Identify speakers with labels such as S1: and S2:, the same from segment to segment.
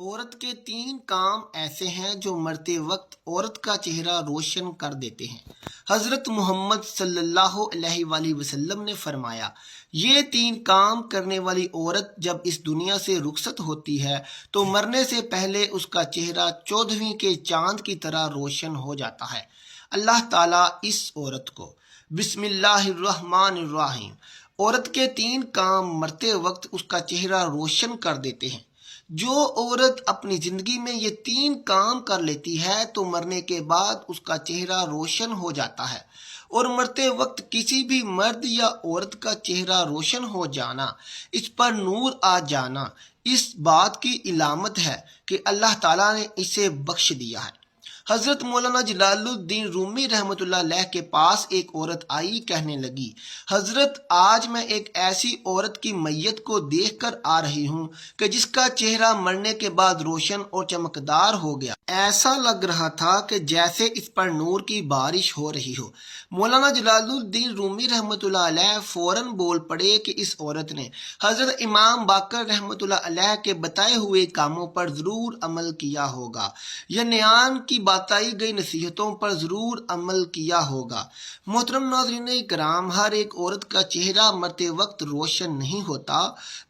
S1: عورت کے تین کام ایسے ہیں جو مرتے وقت عورت کا چہرہ روشن کر دیتے ہیں۔ حضرت محمد صلی اللہ علیہ وآلہ وسلم نے فرمایا، یہ تین کام کرنے والی عورت جب اس دنیا سے رخصت ہوتی ہے تو مرنے سے پہلے اس کا چہرہ 14ویں کے چاند کی طرح روشن ہو جاتا ہے۔ اللہ تعالیٰ اس عورت کو بسم اللہ الرحمن الرحیم عورت کے تین کام مرتے وقت اس کا چہرہ روشن کر دیتے ہیں۔ جو عورت اپنی زندگی میں یہ تین کام کر لیتی ہے تو مرنے کے بعد اس کا چہرہ روشن ہو جاتا ہے، اور مرتے وقت کسی بھی مرد یا عورت کا چہرہ روشن ہو جانا، اس پر نور آ جانا، اس بات کی علامت ہے کہ اللہ تعالیٰ نے اسے بخش دیا ہے۔ حضرت مولانا جلال الدین رومی رحمۃ اللہ علیہ کے پاس ایک عورت آئی، کہنے لگی، حضرت آج میں ایک ایسی عورت کی میت کو دیکھ کر آ رہی ہوں کہ جس کا چہرہ مرنے کے بعد روشن اور چمکدار ہو گیا، ایسا لگ رہا تھا کہ جیسے اس پر نور کی بارش ہو رہی ہو۔ مولانا جلال الدین رومی رحمۃ اللہ علیہ فوراً بول پڑے کہ اس عورت نے حضرت امام باقر رحمۃ اللہ علیہ کے بتائے ہوئے کاموں پر ضرور عمل کیا ہوگا، یا نیان کی بتائی گئی نصیحتوں پر ضرور عمل کیا ہوگا۔ محترم ناظرین کرام، ہر ایک عورت کا چہرہ مرتے وقت روشن نہیں ہوتا،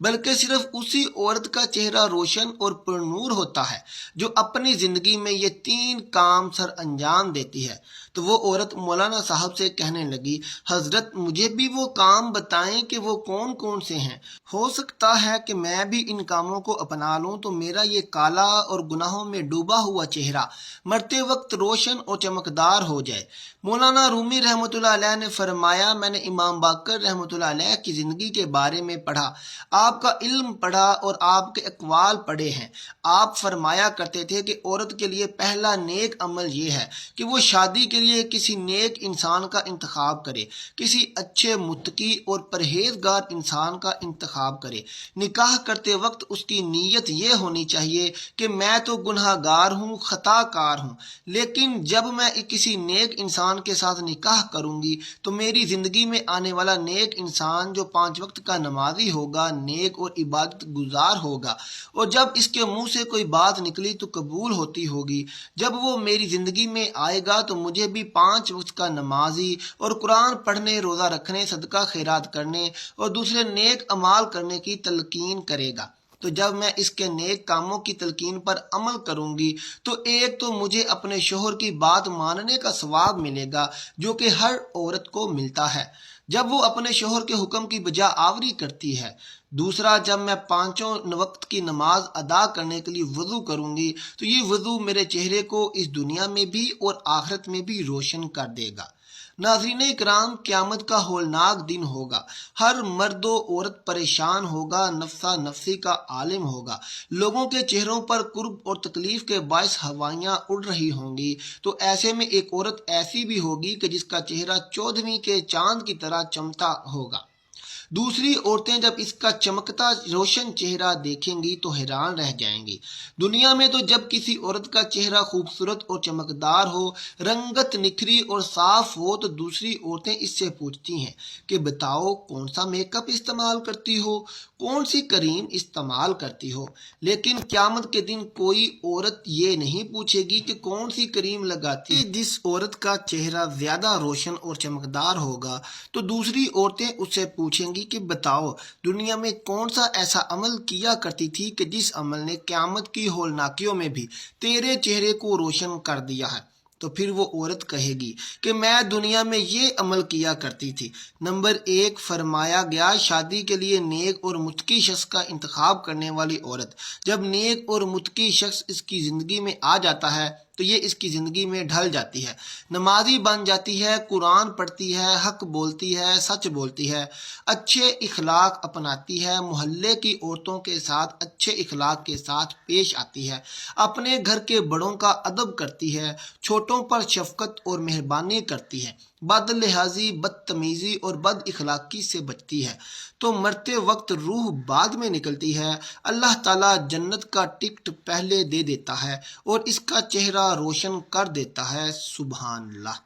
S1: بلکہ صرف اسی عورت کا چہرہ روشن اور پر نور ہوتا ہے جو اپنی زندگی میں یہ تین کام سر انجام دیتی ہے۔ تو وہ عورت مولانا صاحب سے کہنے لگی، حضرت مجھے بھی وہ کام بتائیں کہ وہ کون کون سے ہیں، ہو سکتا ہے کہ میں بھی ان کاموں کو اپنا لوں تو میرا یہ کالا اور گناہوں میں ڈوبا ہوا چہرہ مرتے وقت روشن اور چمکدار ہو جائے۔ مولانا رومی رحمۃ اللہ علیہ نے فرمایا، میں نے امام باقر رحمۃ اللہ علیہ کی زندگی کے بارے میں پڑھا، آپ کا علم پڑھا اور آپ کے اقوال پڑھے ہیں۔ آپ فرمایا کرتے تھے کہ عورت کے لیے پہلا نیک عمل یہ ہے کہ وہ شادی کے لیے کسی نیک انسان کا انتخاب کرے، کسی اچھے متقی اور پرہیزگار انسان کا انتخاب کرے۔ نکاح کرتے وقت اس کی نیت یہ ہونی چاہیے کہ میں تو گناہ گار ہوں، خطا کار ہوں، لیکن جب میں کسی نیک انسان کے ساتھ نکاح کروں گی تو میری زندگی میں آنے والا نیک انسان جو 5 وقت کا نمازی ہوگا، نیک اور عبادت گزار ہوگا، اور جب اس کے منہ سے کوئی بات نکلی تو قبول ہوتی ہوگی۔ جب وہ میری زندگی میں آئے گا تو مجھے بھی 5 وقت کا نمازی اور قرآن پڑھنے، روزہ رکھنے، صدقہ خیرات کرنے اور دوسرے نیک اعمال کرنے کی تلقین کرے گا۔ تو جب میں اس کے نیک کاموں کی تلقین پر عمل کروں گی تو ایک تو مجھے اپنے شوہر کی بات ماننے کا ثواب ملے گا جو کہ ہر عورت کو ملتا ہے جب وہ اپنے شوہر کے حکم کی بجا آوری کرتی ہے۔ دوسرا، جب میں 5 وقت کی نماز ادا کرنے کے لیے وضو کروں گی تو یہ وضو میرے چہرے کو اس دنیا میں بھی اور آخرت میں بھی روشن کر دے گا۔ ناظرین اکرام، قیامت کا ہولناک دن ہوگا، ہر مرد و عورت پریشان ہوگا، نفسا نفسی کا عالم ہوگا، لوگوں کے چہروں پر کرب اور تکلیف کے باعث ہوائیاں اڑ رہی ہوں گی، تو ایسے میں ایک عورت ایسی بھی ہوگی کہ جس کا چہرہ 14ویں کے چاند کی طرح چمکتا ہوگا۔ دوسری عورتیں جب اس کا چمکتا روشن چہرہ دیکھیں گی تو حیران رہ جائیں گی۔ دنیا میں تو جب کسی عورت کا چہرہ خوبصورت اور چمکدار ہو، رنگت نکھری اور صاف ہو، تو دوسری عورتیں اس سے پوچھتی ہیں کہ بتاؤ کون سا میک اپ استعمال کرتی ہو، کون سی کریم استعمال کرتی ہو۔ لیکن قیامت کے دن کوئی عورت یہ نہیں پوچھے گی کہ کون سی کریم لگاتی ہے۔ جس عورت کا چہرہ زیادہ روشن اور چمکدار ہوگا تو دوسری عورتیں اس سے پوچھیں گی کہ بتاؤ دنیا میں کون سا ایسا عمل کیا کرتی تھی کہ جس عمل نے قیامت کی ہولناکیوں میں بھی تیرے چہرے کو روشن کر دیا ہے۔ تو پھر وہ عورت کہے گی کہ میں دنیا میں یہ عمل کیا کرتی تھی۔ نمبر 1، فرمایا گیا شادی کے لیے نیک اور متقی شخص کا انتخاب کرنے والی عورت، جب نیک اور متقی شخص اس کی زندگی میں آ جاتا ہے تو یہ اس کی زندگی میں ڈھل جاتی ہے، نمازی بن جاتی ہے، قرآن پڑھتی ہے، حق بولتی ہے، سچ بولتی ہے، اچھے اخلاق اپناتی ہے، محلے کی عورتوں کے ساتھ اچھے اخلاق کے ساتھ پیش آتی ہے، اپنے گھر کے بڑوں کا ادب کرتی ہے، چھوٹوں پر شفقت اور مہربانی کرتی ہے، بد لحاظی، بدتمیزی اور بد اخلاقی سے بچتی ہے، تو مرتے وقت روح بعد میں نکلتی ہے، اللہ تعالیٰ جنت کا ٹکٹ پہلے دے دیتا ہے اور اس کا چہرہ روشن کر دیتا ہے۔ سبحان اللہ۔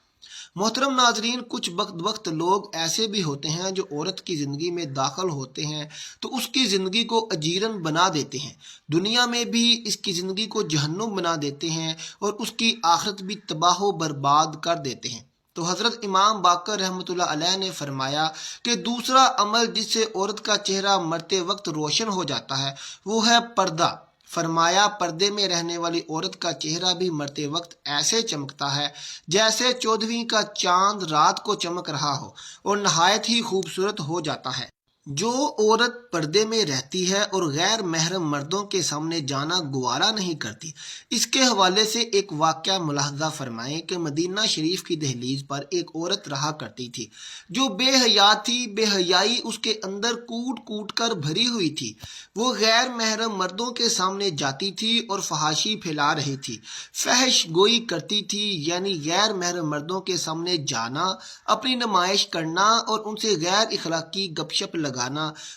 S1: محترم ناظرین، کچھ وقت لوگ ایسے بھی ہوتے ہیں جو عورت کی زندگی میں داخل ہوتے ہیں تو اس کی زندگی کو اجیرن بنا دیتے ہیں، دنیا میں بھی اس کی زندگی کو جہنم بنا دیتے ہیں اور اس کی آخرت بھی تباہ و برباد کر دیتے ہیں۔ تو حضرت امام باقر رحمۃ اللہ علیہ نے فرمایا کہ دوسرا عمل جس سے عورت کا چہرہ مرتے وقت روشن ہو جاتا ہے وہ ہے پردہ۔ فرمایا پردے میں رہنے والی عورت کا چہرہ بھی مرتے وقت ایسے چمکتا ہے جیسے 14ویں کا چاند رات کو چمک رہا ہو اور نہایت ہی خوبصورت ہو جاتا ہے۔ جو عورت پردے میں رہتی ہے اور غیر محرم مردوں کے سامنے جانا گوارا نہیں کرتی، اس کے حوالے سے ایک واقعہ ملاحظہ فرمائیں کہ مدینہ شریف کی دہلیز پر ایک عورت رہا کرتی تھی جو بے حیا تھی۔ بے حیائی اس کے اندر کوٹ کوٹ کر بھری ہوئی تھی۔ وہ غیر محرم مردوں کے سامنے جاتی تھی اور فحاشی پھیلا رہی تھی، فحش گوئی کرتی تھی، یعنی غیر محرم مردوں کے سامنے جانا، اپنی نمائش کرنا اور ان سے غیر اخلاقی گپ شپ لگانا۔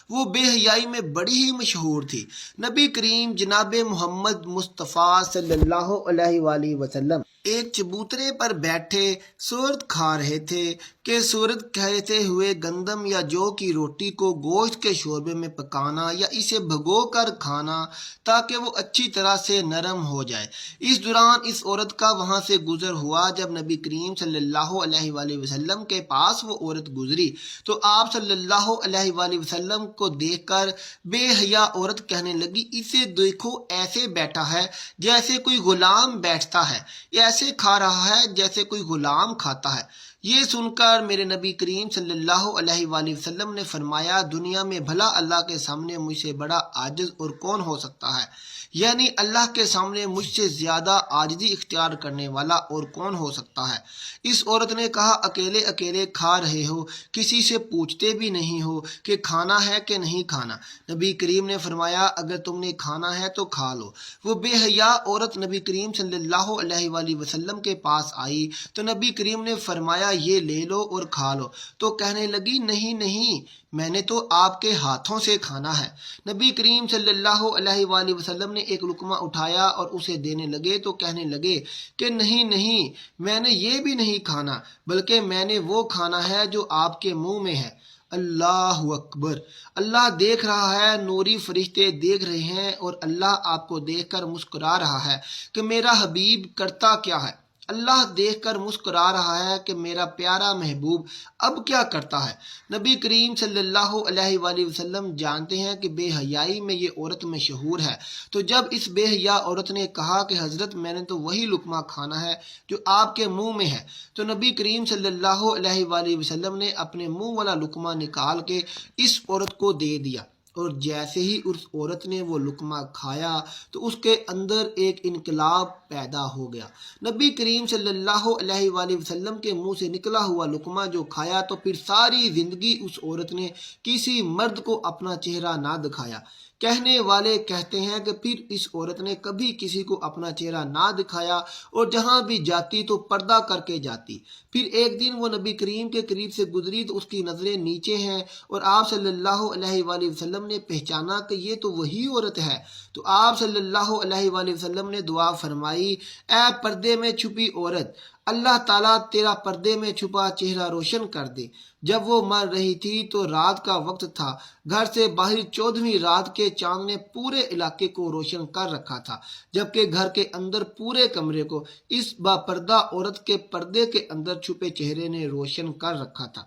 S1: وہ بے حیائی میں بڑی ہی مشہور تھی۔ نبی کریم جناب محمد مصطفیٰ صلی اللہ علیہ وآلہ وسلم ایک چبوترے پر بیٹھے سورت کھا رہے تھے کہ سورت کھاتے ہوئے گندم یا جو کی روٹی کو گوشت کے شوربے میں پکانا یا اسے بھگو کر کھانا تاکہ وہ اچھی طرح سے نرم ہو جائے۔ اس دوران اس عورت کا وہاں سے گزر ہوا۔ جب نبی کریم صلی اللہ علیہ وآلہ وسلم کے پاس وہ عورت گزری تو آپ صلی اللہ علیہ وآلہ وسلم کو دیکھ کر بے حیا عورت کہنے لگی، اسے دیکھو ایسے بیٹھا ہے جیسے کوئی غلام بیٹھتا ہے، ایسے کھا رہا ہے جیسے کوئی غلام کھاتا ہے۔ یہ سن کر میرے نبی کریم صلی اللہ علیہ وآلہ وسلم نے فرمایا، دنیا میں بھلا اللہ کے سامنے مجھ سے بڑا عاجز اور کون ہو سکتا ہے؟ یعنی اللہ کے سامنے مجھ سے زیادہ عاجزی اختیار کرنے والا اور کون ہو سکتا ہے؟ اس عورت نے کہا، اکیلے اکیلے کھا رہے ہو، کسی سے پوچھتے بھی نہیں ہو کہ کھانا ہے کہ نہیں کھانا۔ نبی کریم نے فرمایا، اگر تم نے کھانا ہے تو کھا لو۔ وہ بے حیا عورت نبی کریم صلی اللہ علیہ وآلہ وسلم کے پاس آئی تو نبی کریم نے فرمایا، یہ لے لو اور کھا لو۔ تو کہنے لگی، نہیں نہیں، میں نے تو آپ کے ہاتھوں سے کھانا ہے۔ نبی کریم صلی اللہ علیہ وآلہ وسلم نے ایک لقمہ اٹھایا اور اسے دینے لگے تو کہنے لگے کہ نہیں نہیں، میں نے یہ بھی نہیں کھانا، بلکہ میں نے وہ کھانا ہے جو آپ کے منہ میں ہے۔ اللہ اکبر! اللہ دیکھ رہا ہے، نوری فرشتے دیکھ رہے ہیں اور اللہ آپ کو دیکھ کر مسکرا رہا ہے کہ میرا حبیب کرتا کیا ہے۔ اللہ دیکھ کر مسکرا رہا ہے کہ میرا پیارا محبوب اب کیا کرتا ہے۔ نبی کریم صلی اللہ علیہ وآلہ وسلم جانتے ہیں کہ بے حیائی میں یہ عورت مشہور ہے۔ تو جب اس بے حیا عورت نے کہا کہ حضرت میں نے تو وہی لقمہ کھانا ہے جو آپ کے منہ میں ہے، تو نبی کریم صلی اللہ علیہ وآلہ وسلم نے اپنے منہ والا لقمہ نکال کے اس عورت کو دے دیا، اور جیسے ہی اس عورت نے وہ لقمہ کھایا تو اس کے اندر ایک انقلاب پیدا ہو گیا۔ نبی کریم صلی اللہ علیہ وآلہ وسلم کے منہ سے نکلا ہوا لقمہ جو کھایا تو پھر ساری زندگی اس عورت نے کسی مرد کو اپنا چہرہ نہ دکھایا۔ کہنے والے کہتے ہیں کہ پھر اس عورت نے کبھی کسی کو اپنا چہرہ نہ دکھایا اور جہاں بھی جاتی تو پردہ کر کے جاتی۔ پھر ایک دن وہ نبی کریم کے قریب سے گزری تو اس کی نظریں نیچے ہیں اور آپ صلی اللہ علیہ وآلہ وسلم نے پہچانا کہ یہ تو وہی عورت ہے۔ تو آپ صلی اللہ علیہ وآلہ وسلم نے دعا فرمائی، اے پردے میں چھپی عورت، اللہ تعالیٰ تیرا پردے میں چھپا چہرہ روشن کر دے۔ جب وہ مر رہی تھی تو رات کا وقت تھا، گھر سے باہر 14ویں رات کے چاند نے پورے علاقے کو روشن کر رکھا تھا، جبکہ گھر کے اندر پورے کمرے کو اس با پردہ عورت کے پردے کے اندر چھپے چہرے نے روشن کر رکھا تھا۔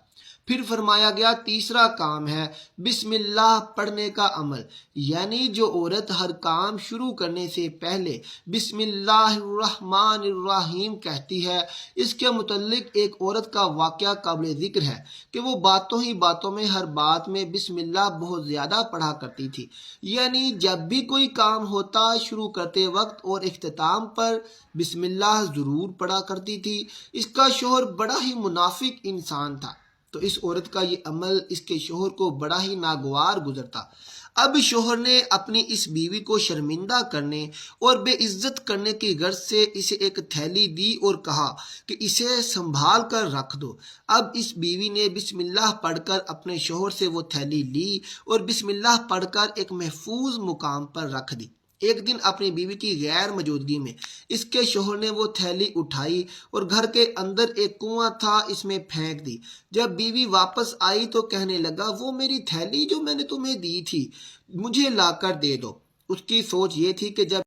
S1: پھر فرمایا گیا تیسرا کام ہے بسم اللہ پڑھنے کا عمل، یعنی جو عورت ہر کام شروع کرنے سے پہلے بسم اللہ الرحمن الرحیم کہتی ہے۔ اس کے متعلق ایک عورت کا واقعہ قابل ذکر ہے کہ وہ باتوں ہی باتوں میں ہر بات میں بسم اللہ بہت زیادہ پڑھا کرتی تھی، یعنی جب بھی کوئی کام ہوتا شروع کرتے وقت اور اختتام پر بسم اللہ ضرور پڑھا کرتی تھی۔ اس کا شوہر بڑا ہی منافق انسان تھا، تو اس عورت کا یہ عمل اس کے شوہر کو بڑا ہی ناگوار گزرتا۔ اب شوہر نے اپنی اس بیوی کو شرمندہ کرنے اور بے عزت کرنے کی غرض سے اسے ایک تھیلی دی اور کہا کہ اسے سنبھال کر رکھ دو۔ اب اس بیوی نے بسم اللہ پڑھ کر اپنے شوہر سے وہ تھیلی لی اور بسم اللہ پڑھ کر ایک محفوظ مقام پر رکھ دی۔ ایک دن اپنی بیوی کی غیر موجودگی میں اس کے شوہر نے وہ تھیلی اٹھائی اور گھر کے اندر ایک کنواں تھا اس میں پھینک دی۔ جب بیوی واپس آئی تو کہنے لگا وہ میری تھیلی جو میں نے تمہیں دی تھی مجھے لا کر دے دو۔ اس کی سوچ یہ تھی کہ جب